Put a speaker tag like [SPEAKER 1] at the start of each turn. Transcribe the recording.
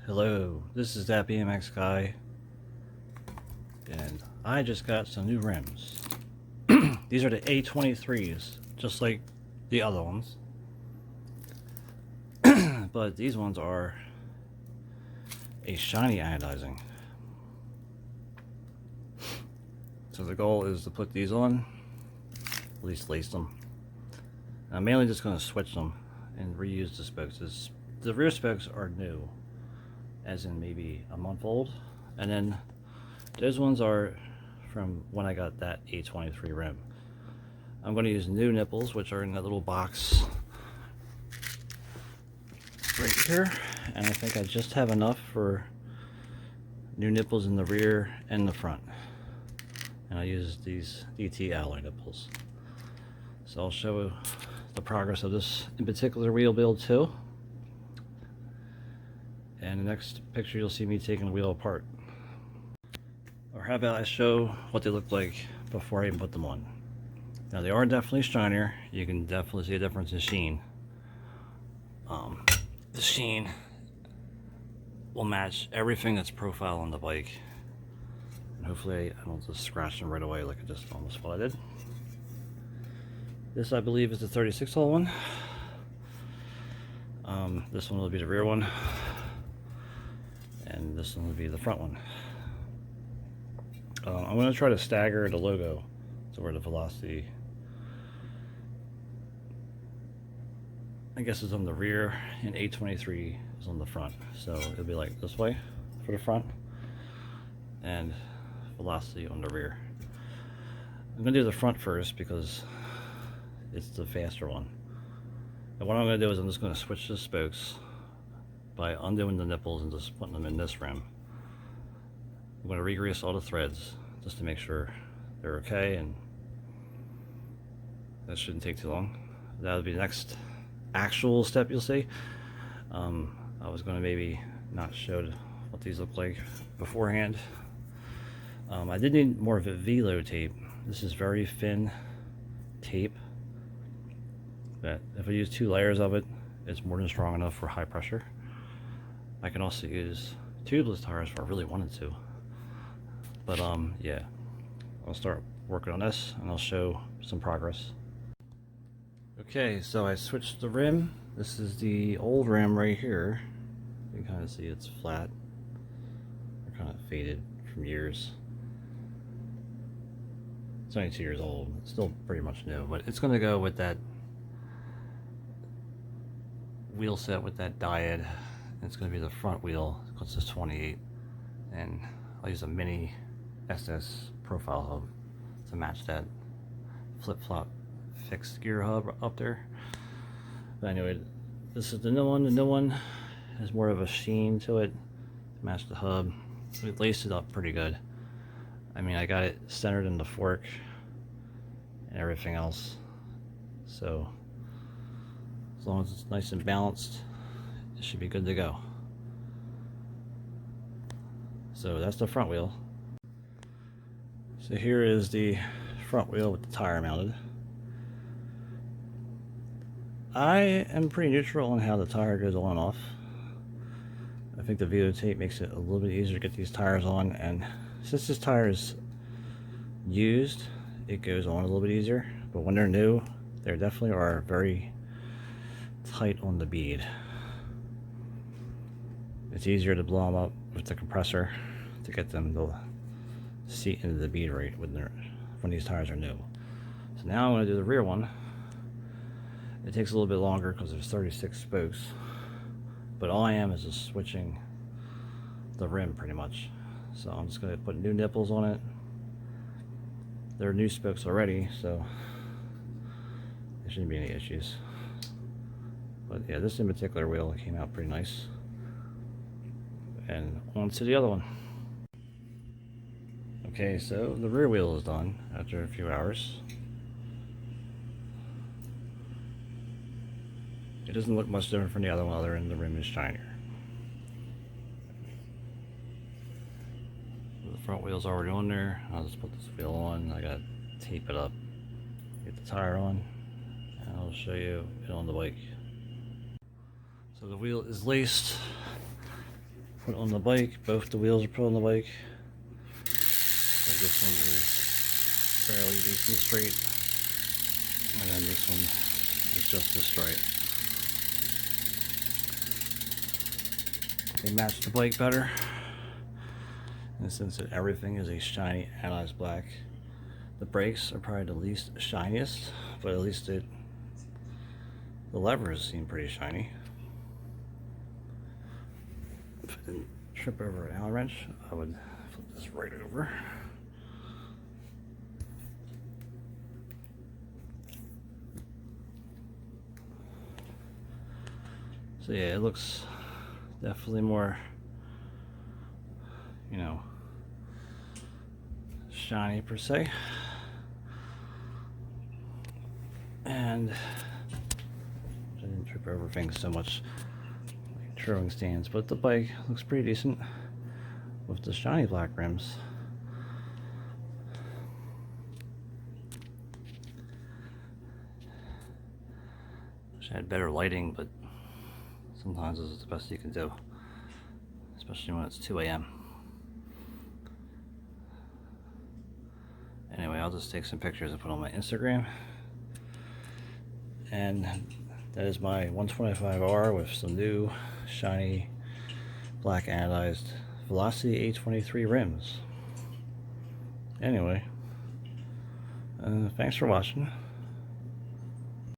[SPEAKER 1] Hello, this is that BMX guy, and I just got some new rims. These are the A23s, just like the other ones, but these ones are a shiny anodizing. So the goal is to put these on, at least lace them. I'm mainly just going to switch them and reuse the spokes. The rear spokes are new, as in maybe a month old, and then those ones are from when I got that A23 rim. I'm going to use new nipples, which are in that little box right here, and I think I just have enough for new nipples in the rear and the front. And I use these DT alloy nipples. So I'll show the progress of this in particular wheel build too. And the next picture you'll see me taking the wheel apart. Or how about I show what they look like before I even put them on. Now they are definitely shinier. You can definitely see a difference in sheen. The sheen will match everything that's profile on the bike. And hopefully I don't just scratch them right away like I just almost thought I did. This I believe is the 36 hole one. This one will be the rear one. And this one will be the front one. I'm going to try to stagger the logo to where the velocity, I guess, is on the rear and A23 is on the front. So it'll be like this way for the front and velocity on the rear. I'm going to do the front first because it's the faster one. And what I'm going to do is I'm just going to switch the spokes by undoing the nipples and just putting them in this rim. I'm going to re-grease all the threads just to make sure they're okay, and that shouldn't take too long. That'll be the next actual step you'll see. I was going to maybe not show what these look like beforehand. I did need more of a velo tape. This is very thin tape that if I use 2 layers of it, it's more than strong enough for high pressure. I can also use tubeless tires if I really wanted to. But yeah, I'll start working on this and I'll show some progress. Okay, so I switched the rim. This is the old rim right here. You can kind of see it's flat. They're kind of faded from years. It's only 2 years old. It's still pretty much new, but it's going to go with that wheel set with that Dyad. It's going to be the front wheel because it's 28, and I'll use a mini SS profile hub to match that flip-flop fixed gear hub up there. But anyway, this is the new one. The new one has more of a sheen to it to match the hub. We laced it up pretty good. I mean, I got it centered in the fork and everything else, so as long as it's nice and balanced, it should be good to go. So that's the front wheel. So here is the front wheel with the tire mounted. I am pretty neutral on how the tire goes on and off. I think the velo tape makes it a little bit easier to get these tires on, and since this tire is used, it goes on a little bit easier. But when they're new, they definitely are very tight on the bead. It's easier to blow them up with the compressor to get them to seat into the bead rate when these tires are new. So now I'm going to do the rear one. It takes a little bit longer because there's 36 spokes, but all I am is just switching the rim pretty much. So I'm just going to put new nipples on it. There are new spokes already, so there shouldn't be any issues. But yeah, this in particular wheel came out pretty nice. And on to the other one. Okay, so the rear wheel is done after a few hours. It doesn't look much different from the other one other than the rim is shinier. The front wheel's already on there. I'll just put this wheel on. I gotta tape it up, get the tire on, and I'll show you it on the bike. So the wheel is laced. put on the bike. Both the wheels are put on the bike. So this one is fairly decent straight, and then this one is just as straight. They match the bike better, and since everything is a shiny anodized black, the brakes are probably the least shiniest, but at least the levers seem pretty shiny. If I didn't trip over an Allen wrench, I would flip this right over. So yeah, it looks definitely more, you know, shiny per se. And I didn't trip over things so much like throwing stands, but the bike looks pretty decent with the shiny black rims. Wish I had better lighting, but sometimes this is the best you can do, especially when it's 2 a.m. Anyway, I'll just take some pictures and put on my Instagram. And that is my 125R with some new shiny black anodized Velocity A23 rims. Anyway, thanks for watching.